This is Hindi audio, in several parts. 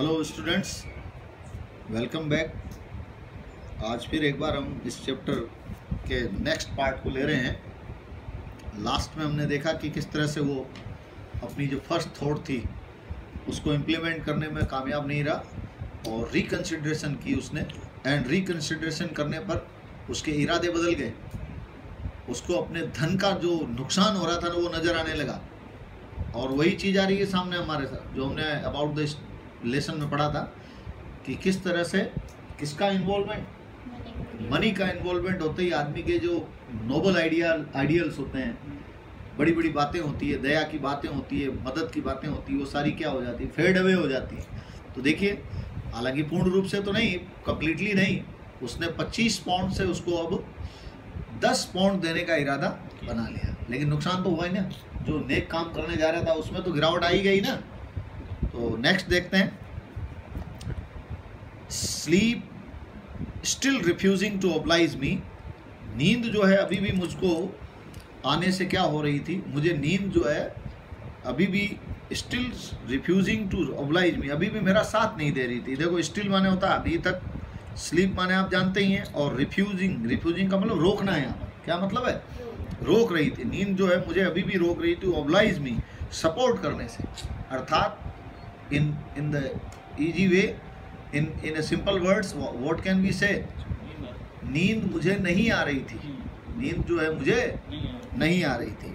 Hello students, welcome back. आज फिर एक बार हम इस चैप्टर के नेक्स्ट पार्ट को ले रहे हैं। लास्ट में हमने देखा कि किस तरह से वो अपनी जो फर्स्ट थॉट थी उसको इम्प्लीमेंट करने में कामयाब नहीं रहा और रिकन्सिडरेशन की उसने, एंड रिकन्सिडरेशन करने पर उसके इरादे बदल गए। उसको अपने धन का जो नुकसान हो रहा था ना वो नज़र आने लगा, और वही चीज़ आ रही है सामने हमारे साथ जो हमने अबाउट द लेसन में पढ़ा था कि किस तरह से किसका इन्वॉल्वमेंट, मनी का इन्वॉल्वमेंट होते ही आदमी के जो नोबल आइडियल्स होते हैं, बड़ी बड़ी बातें होती है, दया की बातें होती है, मदद की बातें होती है, वो सारी क्या हो जाती है, फेड अवे हो जाती है। तो देखिए, हालांकि पूर्ण रूप से तो नहीं, कंप्लीटली नहीं, उसने 25 पाउंड से उसको अब 10 पाउंड देने का इरादा बना लिया, लेकिन नुकसान तो हुआ ही ना। जो नेक काम करने जा रहा था उसमें तो गिरावट आई गई ना। तो नेक्स्ट देखते हैं, sleep still refusing to oblige me. नींद जो है अभी भी मुझको आने से क्या हो रही थी, मुझे नींद जो है अभी भी स्टिल रिफ्यूजिंग टू ऑब्लाइज मी, अभी भी मेरा साथ नहीं दे रही थी। देखो, स्टिल माने होता है अभी तक, स्लीप माने आप जानते ही हैं, और रिफ्यूजिंग का मतलब रोकना है। यहाँ पर क्या मतलब है, रोक रही थी। नींद जो है मुझे अभी भी रोक रही थी ऑब्लाइज मी, सपोर्ट करने से। अर्थात in the easy way, in a simple words, what can we say, नींद मुझे नहीं आ रही थी, नींद जो है मुझे नहीं आ रही थी।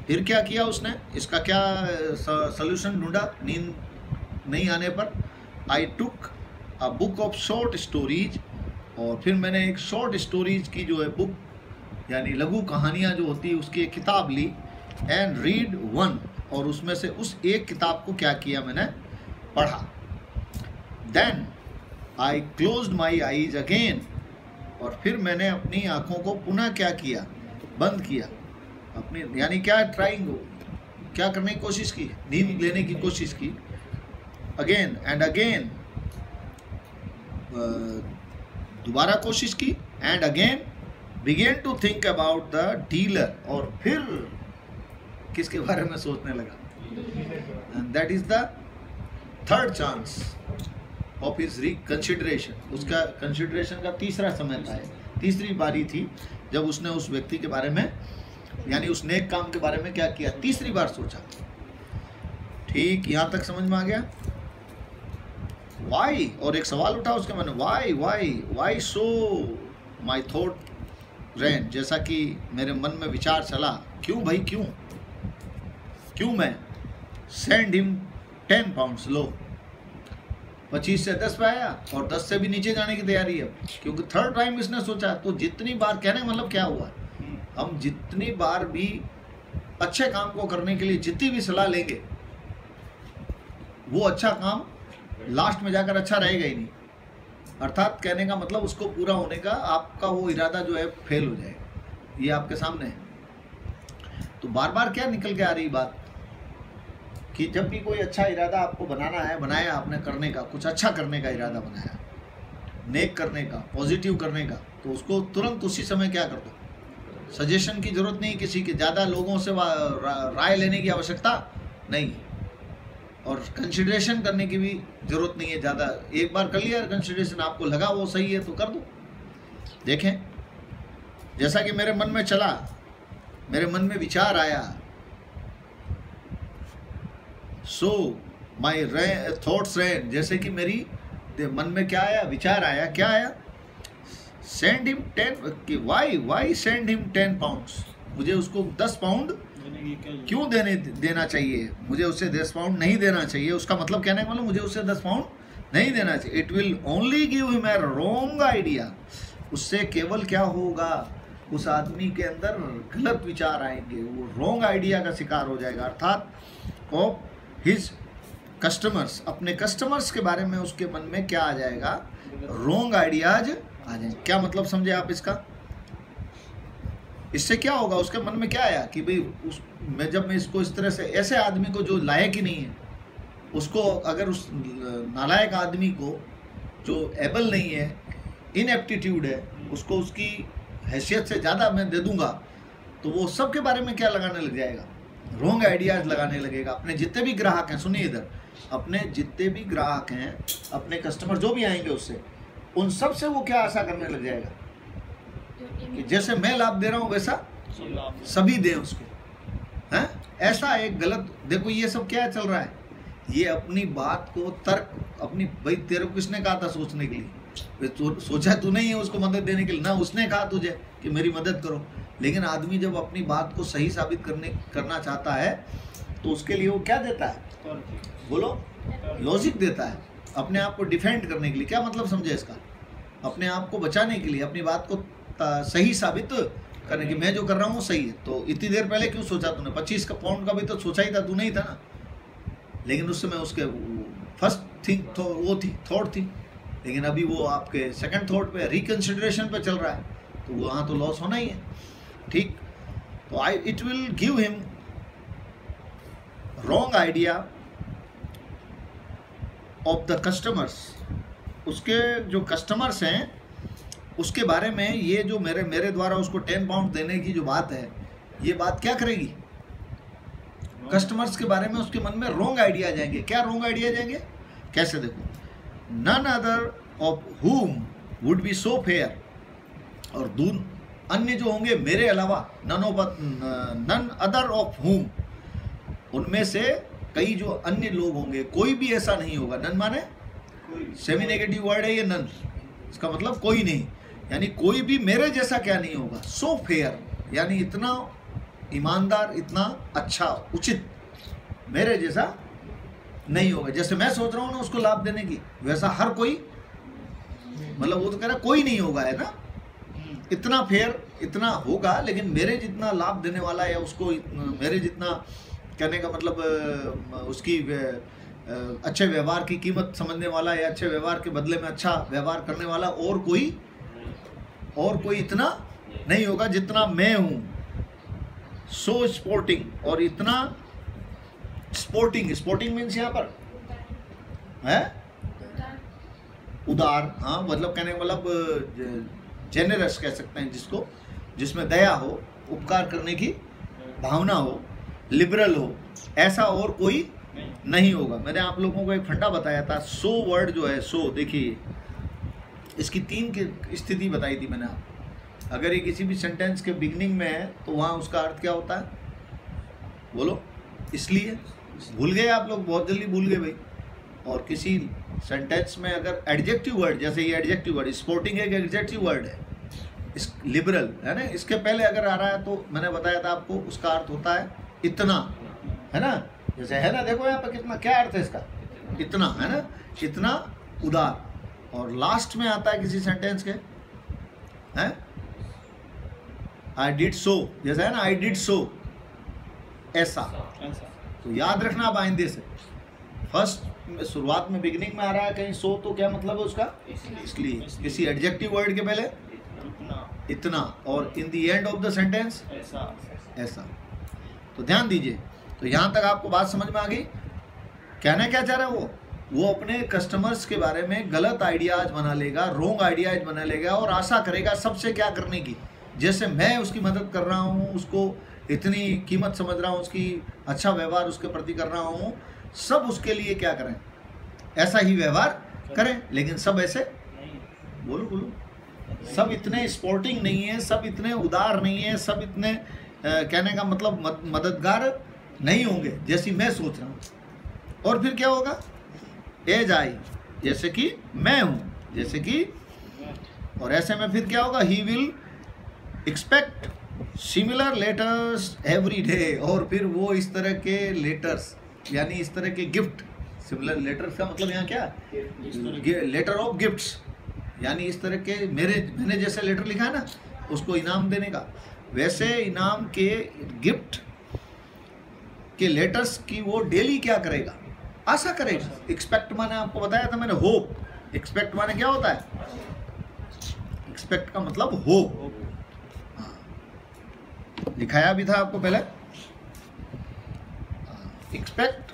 फिर क्या किया उसने, इसका क्या सॉल्यूशन ढूंढा नींद नहीं आने पर। I took a book of short stories, और फिर मैंने एक शॉर्ट स्टोरीज की जो है बुक, यानी लघु कहानियाँ जो होती है उसकी एक किताब ली, एंड रीड वन, और उसमें से उस एक किताब को क्या किया, मैंने पढ़ा। Then I closed my eyes again, और फिर मैंने अपनी आंखों को पुनः क्या किया, बंद किया। अपनी यानी क्या, ट्राइंग, क्या करने की कोशिश की, नींद लेने की कोशिश की। अगेन एंड अगेन, दोबारा कोशिश की, and again begin to think about the dealer, और फिर किसके बारे में सोचने लगा, and that is the third chance of his reconsideration. उसका कंसिडरेशन का तीसरा समय था, तीसरी बारी थी जब उसने उस व्यक्ति के बारे में, यानी उस नेक काम के बारे में क्या किया, तीसरी बार सोचा। ठीक, यहां तक समझ में आ गया। वाई, और एक सवाल उठा उसके मन में, वाई सो माई थॉट रैन, जैसा कि मेरे मन में विचार चला, क्यों भाई, क्यों मैं सेंड हिम 10 पाउंड्स, लो 25 से 10 पे आया, और 10 से भी नीचे जाने की तैयारी है, क्योंकि थर्ड टाइम इसने सोचा। तो जितनी बार, कहने का मतलब क्या हुआ, हम जितनी बार भी अच्छे काम को करने के लिए जितनी भी सलाह लेंगे, वो अच्छा काम लास्ट में जाकर अच्छा रहेगा ही नहीं। अर्थात कहने का मतलब उसको पूरा होने का आपका वो इरादा जो है फेल हो जाएगा। ये आपके सामने है। तो बार बार क्या निकल के आ रही बात कि जब भी कोई अच्छा इरादा आपको बनाना है, बनाया आपने करने का, कुछ अच्छा करने का इरादा बनाया, नेक करने का, पॉजिटिव करने का, तो उसको तुरंत उसी समय क्या कर दो। सजेशन की जरूरत नहीं, किसी के ज़्यादा लोगों से राय लेने की आवश्यकता नहीं, और कंसिडरेशन करने की भी जरूरत नहीं है ज़्यादा। एक बार कर लिया कंसिडरेशन, आपको लगा वो सही है तो कर दो। देखें, जैसा कि मेरे मन में चला, मेरे मन में विचार आया, सो माई थॉट्स रैन, जैसे कि मेरी मन में क्या आया, विचार आया, क्या आया, send him 10, why send him 10 pounds, मुझे उसको 10 पाउंड क्यों देना चाहिए, मुझे उससे 10 पाउंड नहीं देना चाहिए। उसका मतलब कहने का मतलब मुझे उससे 10 पाउंड नहीं देना चाहिए। It will only give him a wrong idea, उससे केवल क्या होगा, उस आदमी के अंदर गलत विचार आएंगे, वो रॉन्ग आइडिया का शिकार हो जाएगा। अर्थात ऑफ हिज कस्टमर्स, अपने कस्टमर्स के बारे में उसके मन में क्या आ जाएगा, रॉन्ग आइडियाज आ जाएंगे। क्या मतलब समझे आप इसका, इससे क्या होगा, उसके मन में क्या आया कि भाई जब मैं इसको इस तरह से, ऐसे आदमी को जो लायक ही नहीं है, उसको अगर उस नालायक आदमी को जो एबल नहीं है, इनएप्टीट्यूड है, उसको उसकी हैसियत से ज़्यादा मैं दे दूंगा, तो वो सबके बारे में क्या लगाने लग जाएगा, रॉन्ग आइडियाज लगाने लगेगा। अपने जितने भी ग्राहक हैं, सुनिए इधर, अपने जितने भी ग्राहक हैं, अपने कस्टमर जो भी आएंगे उससे, उन सब से वो क्या आशा करने लग जाएगा कि जैसे मैं लाभ दे रहा हूँ वैसा सभी दें उसको, हैं? ऐसा एक गलत, देखो ये सब क्या चल रहा है, ये अपनी बात को तर्क, अपनी, भाई तेरे को किसने कहा था सोचने के लिए? सोचा तू नहीं है उसको मदद देने के लिए, ना उसने कहा तुझे कि मेरी मदद करो। लेकिन आदमी जब अपनी बात को सही साबित करना चाहता है तो उसके लिए वो क्या देता है? बोलो, लॉजिक देता है, अपने आप को डिफेंड करने के लिए। क्या मतलब समझे इसका? अपने आप को बचाने के लिए, अपनी बात को सही साबित करने की, मैं जो कर रहा हूँ सही है। तो इतनी देर पहले क्यों सोचा तूने? 25 का पाउंड का भी तो सोचा ही था, तू नहीं था ना। लेकिन उस समय उसके फर्स्ट थिंक तो वो थी, थॉट थी, लेकिन अभी वो आपके सेकंड थॉट पे, रिकंसिडरेशन पे चल रहा है, तो वहाँ तो लॉस होना ही है। ठीक, तो it will give him wrong idea of the customers. उसके जो कस्टमर्स हैं उसके बारे में, ये जो मेरे द्वारा उसको 10 पाउंड देने की जो बात है, ये बात क्या करेगी? कस्टमर्स के बारे में उसके मन में रॉन्ग आइडिया जाएंगे। क्या रॉन्ग आइडिया जाएंगे? कैसे? देखो, none other of whom would be so fair, और अन्य जो होंगे मेरे अलावा, नन अदर ऑफ हुम, उनमें से कई जो अन्य लोग होंगे, कोई भी ऐसा नहीं होगा। नन माने सेमी नेगेटिव वर्ड है ये, नन, इसका मतलब कोई नहीं, यानी कोई भी मेरे जैसा क्या नहीं होगा। सो फेयर, यानी इतना ईमानदार, इतना अच्छा, उचित मेरे जैसा नहीं होगा। जैसे मैं सोच रहा हूँ ना उसको लाभ देने की, वैसा हर कोई, मतलब वो तो कह रहा कोई नहीं होगा, है ना। इतना फेयर, इतना होगा, लेकिन मेरे जितना लाभ देने वाला, या उसको मेरे जितना, कहने का मतलब उसकी अच्छे व्यवहार की कीमत समझने वाला, या अच्छे व्यवहार के बदले में अच्छा व्यवहार करने वाला और कोई इतना नहीं होगा जितना मैं हूँ। सो स्पोर्टिंग, और इतना स्पोर्टिंग मीन्स यहाँ पर है उदार, हाँ, मतलब कहने का मतलब जेनरस कह सकते हैं जिसको, जिसमें दया हो, उपकार करने की भावना हो, लिबरल हो, ऐसा और कोई नहीं होगा। मैंने आप लोगों को एक फंडा बताया था। सो वर्ड जो है, सो, देखिए इसकी 3 की स्थिति बताई थी मैंने आपको। अगर ये किसी भी सेंटेंस के बिगनिंग में है तो वहाँ उसका अर्थ क्या होता है? बोलो, इसलिए। भूल गए आप लोग, बहुत जल्दी भूल गए भाई। और किसी सेंटेंस में अगर एडजेक्टिव वर्ड, जैसे ये एडजेक्टिव वर्ड, स्पोर्टिंग एक एडजेक्टिव वर्ड है, इस लिबरल है ना, इसके पहले अगर आ रहा है तो मैंने बताया था आपको, उसका अर्थ होता है इतना, है ना। जैसे है ना, देखो यहाँ पर कितना, क्या अर्थ है इसका? इतना, है ना, इतना उदार। और लास्ट में आता है किसी सेंटेंस के, हैं, आई डिड सो, जैसा है ना, आई डिड सो, ऐसा। तो याद रखना आप आइंदे से, फर्स्ट शुरुआत में बिगिनिंग में आ रहा है कहीं सो, तो क्या मतलब है उसका? इसलिए। किसी एडजेक्टिव वर्ड के पहले इतना, और in the end of the sentence ऐसा। तो ध्यान दीजिए। तो यहाँ तक आपको बात समझ में आ गई? कहना क्या चाह रहा है वो अपने कस्टमर्स के बारे में गलत आइडियाज बना लेगा, रॉन्ग आइडियाज बना लेगा, और आशा करेगा सबसे क्या करने की, जैसे मैं उसकी मदद कर रहा हूँ, उसको इतनी कीमत समझ रहा हूँ, उसकी अच्छा व्यवहार उसके प्रति कर रहा हूँ, सब उसके लिए क्या करें, ऐसा ही व्यवहार करें। लेकिन सब ऐसे, बोलो, सब इतने स्पोर्टिंग नहीं है, सब इतने उदार नहीं है, सब इतने कहने का मतलब मददगार नहीं होंगे जैसी मैं सोच रहा हूँ। और फिर क्या होगा? एज आई, जैसे कि मैं हूँ, जैसे कि, और ऐसे में फिर क्या होगा? He will expect similar letters every day, और फिर वो इस तरह के लेटर्स, यानी इस तरह के गिफ्ट, सिमिलर लेटर्स का मतलब यहाँ क्या? लेटर ऑफ गिफ्ट्स, यानी इस तरह के मैंने जैसे लेटर लिखा है ना उसको इनाम देने का, वैसे इनाम के गिफ्ट के लेटर्स की वो डेली क्या करेगा? आशा करेगा। एक्सपेक्ट माने आपको बताया था मैंने, होप। एक्सपेक्ट माने क्या होता है? एक्सपेक्ट का मतलब होप, दिखाया भी था आपको पहले। Expect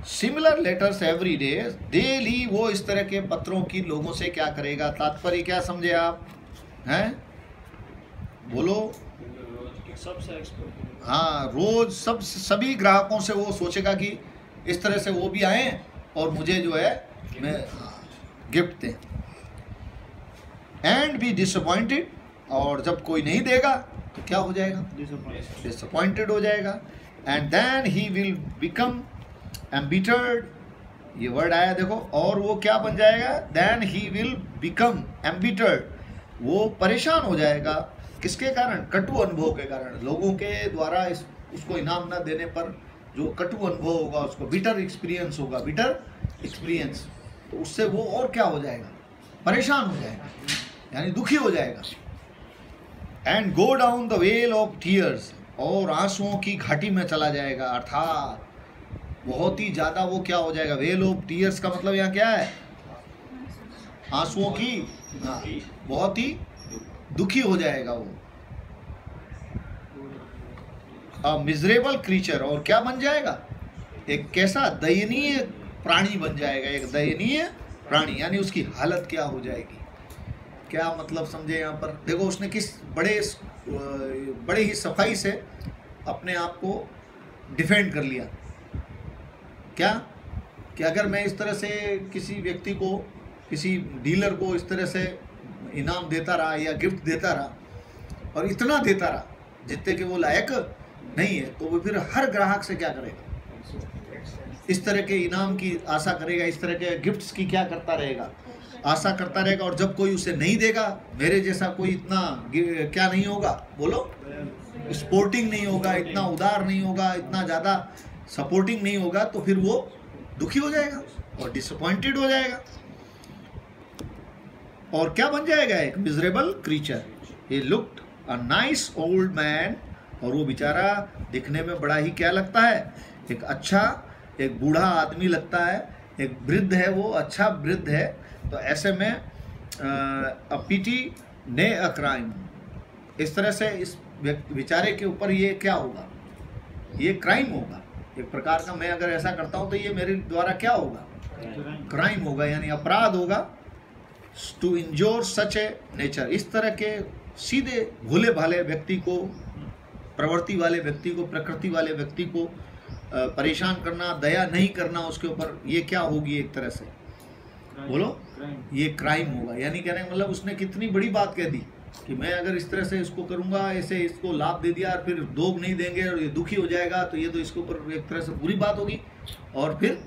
similar letters every day, daily वो इस तरह के पत्रों की लोगों से क्या करेगा? तात्पर्य क्या समझे आप? हैं, बोलो, सबसे एक्सपर्ट। हाँ, रोज सभी ग्राहकों से वो सोचेगा कि इस तरह से वो भी आए और मुझे जो है मैं गिफ्ट दें। एंड बी डिसअपॉइंटेड, और जब कोई नहीं देगा तो क्या हो जाएगा? डिसअपॉइंटेड हो जाएगा। And then he will become embittered, ये वर्ड आया देखो, और वो क्या बन जाएगा? Then he will become embittered, वो परेशान हो जाएगा। किसके कारण? कटु अनुभव के कारण। लोगों के द्वारा उसको इनाम न देने पर जो कटु अनुभव होगा, उसको बिटर एक्सपीरियंस होगा, बिटर एक्सपीरियंस, तो उससे वो और क्या हो जाएगा? परेशान हो जाएगा, यानी दुखी हो जाएगा। And go down the well of tears, और आंसुओं की घाटी में चला जाएगा, अर्थात बहुत ही ज़्यादा वो क्या हो जाएगा? वेल ऑफ टीयर्स का मतलब यहाँ क्या है? आंसुओं की, बहुत ही दुखी हो जाएगा वो। अ मिजरेबल क्रीचर, और क्या बन जाएगा? एक कैसा? दयनीय प्राणी बन जाएगा, एक दयनीय प्राणी, यानी उसकी हालत क्या हो जाएगी? क्या मतलब समझे यहाँ पर? देखो उसने किस बड़े ही सफाई से अपने आप को डिफेंड कर लिया। क्या कि अगर मैं इस तरह से किसी व्यक्ति को, किसी डीलर को इस तरह से इनाम देता रहा या गिफ्ट देता रहा और इतना देता रहा जितने कि वो लायक नहीं है, तो वो फिर हर ग्राहक से क्या करेगा? इस तरह के इनाम की आशा करेगा, इस तरह के गिफ्ट्स की क्या करता रहेगा? आशा करता रहेगा। और जब कोई उसे नहीं देगा, मेरे जैसा कोई इतना क्या नहीं होगा, बोलो, सपोर्टिंग नहीं होगा, इतना उदार नहीं होगा, इतना ज़्यादा सपोर्टिंग नहीं होगा, तो फिर वो दुखी हो जाएगा और डिसअपॉइंटेड हो जाएगा और क्या बन जाएगा? एक miserable creature. He looked a nice old man, और वो बेचारा दिखने में बड़ा ही क्या लगता है? एक अच्छा, एक बूढ़ा आदमी लगता है, एक वृद्ध है वो, अच्छा वृद्ध है। तो ऐसे में अ पिटी ने अ क्राइम, इस तरह से इस बेचारे के ऊपर ये क्या होगा? ये क्राइम होगा एक प्रकार का। मैं अगर ऐसा करता हूँ तो ये मेरे द्वारा क्या होगा? क्राइम होगा, यानी अपराध होगा। To injure such a nature, इस तरह के सीधे भोले भाले व्यक्ति को, प्रवृत्ति वाले व्यक्ति को, प्रकृति वाले व्यक्ति को परेशान करना, दया नहीं करना उसके ऊपर, ये क्या होगी? एक तरह से बोलो, ये क्राइम होगा। यानी कहने का मतलब उसने कितनी बड़ी बात कह दी कि मैं अगर इस तरह से इसको करूंगा, ऐसे इसको लाभ दे दिया और फिर दोग नहीं देंगे और ये दुखी हो जाएगा, तो ये तो इसके ऊपर एक तरह से बुरी बात होगी। और फिर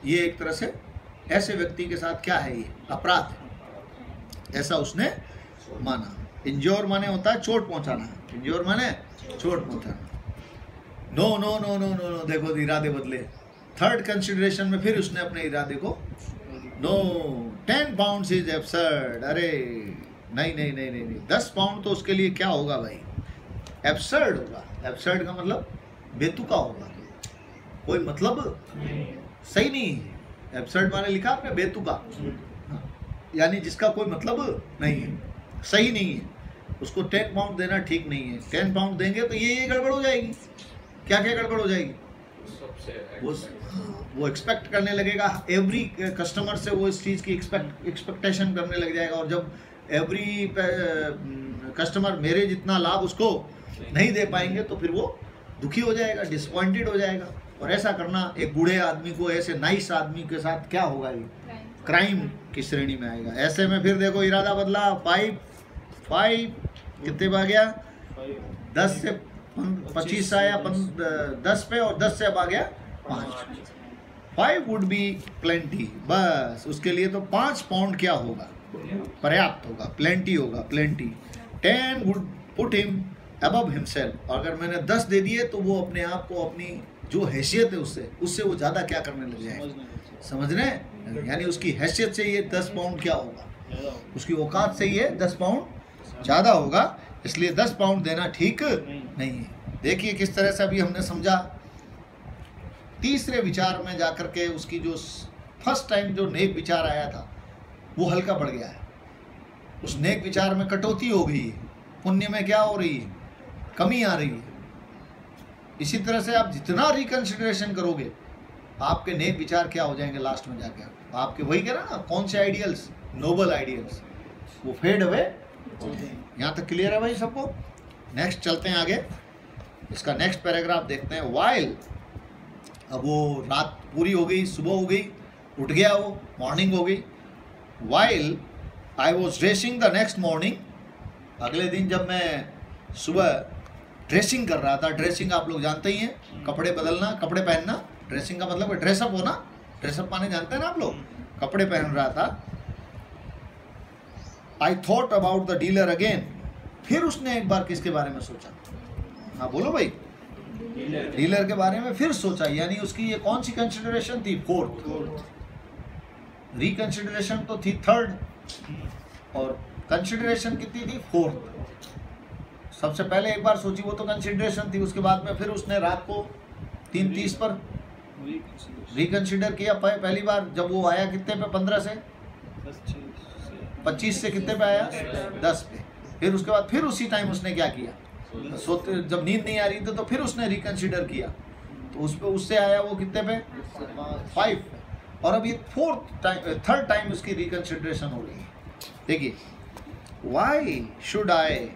ये एक तरह से ऐसे व्यक्ति के साथ क्या है? ये अपराध, ऐसा उसने माना। इंजोर माने होता है चोट पहुंचाना, इंजोर माने चोट पहुंचाना। No no no no no no, देखो इरादे बदले। थर्ड कंसिडरेशन में फिर उसने अपने इरादे को, नो 10 पाउंड्स इज एब्सर्ड, अरे नहीं नहीं नहीं नहीं नहीं, 10 पाउंड तो उसके लिए क्या होगा भाई? एब्सर्ड होगा। एब्सर्ड का मतलब बेतुका होगा, कोई मतलब सही नहीं है। एब्सर्ड माने लिखा आपने बेतुका, यानी जिसका कोई मतलब नहीं है, सही नहीं है, उसको 10 पाउंड देना ठीक नहीं है। 10 पाउंड देंगे तो ये गड़बड़ हो जाएगी। क्या क्या गड़बड़ हो जाएगी? वो एक्सपेक्ट करने लगेगा, एवरी कस्टमर से वो इस चीज़ की एक्सपेक्टेशन करने लग जाएगा। और जब एवरी कस्टमर मेरे जितना लाभ उसको नहीं दे पाएंगे तो फिर वो दुखी हो जाएगा, डिसअपॉइंटेड हो जाएगा। और ऐसा करना एक बूढ़े आदमी को, ऐसे नाइस आदमी के साथ क्या होगा? ये क्राइम की श्रेणी में आएगा। ऐसे में फिर देखो इरादा बदला। 5 कितने पे आ गया? 10 से 25 आया, 10 पे, और 10 से अब आ गया 5। 5 वुड बी प्लेंटी, बस उसके लिए तो 5 पाउंड क्या होगा? पर्याप्त होगा, प्लेंटी होगा, plenty. 10 would put him above himself, अगर मैंने 10 दे दिए तो वो अपने आप को, अपनी जो हैसियत है उससे वो ज़्यादा क्या करने लग जाएगा? समझ रहे हैं? यानी उसकी हैसियत से ये 10 पाउंड क्या होगा? उसकी औकात से ये 10 पाउंड ज़्यादा होगा, इसलिए 10 पाउंड देना ठीक नहीं है। देखिए किस तरह से अभी हमने समझा। तीसरे विचार में जाकर के उसकी जो फर्स्ट टाइम जो नेक विचार आया था वो हल्का पड़ गया है। उस नेक विचार में कटौती हो गई है, पुण्य में क्या हो रही है? कमी आ रही है। इसी तरह से आप जितना रिकंसिडरेशन करोगे, आपके नेक विचार क्या हो जाएंगे? लास्ट में जाके आपके वही कह रहा ना, कौन से आइडियल्स, नोबल आइडियल्स, वो फेड अवे। यहाँ तक क्लियर है भाई सबको? नेक्स्ट चलते हैं आगे। इसका नेक्स्ट पैराग्राफ देखते हैं। वाइल, अब वो रात पूरी हो गई, सुबह हो गई, उठ गया वो, मॉर्निंग हो गई। While I was dressing the next morning, अगले दिन जब मैं सुबह ड्रेसिंग कर रहा था, ड्रेसिंग आप लोग जानते ही हैं, कपड़े बदलना, कपड़े पहनना, ड्रेसिंग का मतलब ड्रेसअप होना, ड्रेसअप माने जानते हैं ना आप लोग, कपड़े पहन रहा था। I thought about the dealer again, फिर उसने एक बार किसके बारे में सोचा? हाँ बोलो भाई, डीलर के बारे में फिर सोचा, यानी उसकी ये कौन सी कंसिडरेशन थी? फोर्थ। रिकंसिडरेशन तो थी थर्ड और कंसिडरेशन कितनी थी? फोर्थ। सबसे पहले एक बार सोची वो तो कंसिडरेशन थी, उसके बाद में फिर उसने रात को 3:30 पर रिकंसिडर किया। पहली बार जब वो आया कितने पे? 15 से 25 से कितने पे आया? 10 पे। फिर उसके बाद फिर उसी टाइम उसने क्या किया? सोते जब नींद नहीं आ रही थी तो फिर उसने रिकंसिडर किया, तो उस पे उससे आया वो कितने पे? 5 पे। और अब ये थर्ड टाइम उसकी रिकंसिडरेशन हो रही है। देखिए, वाई शुड आई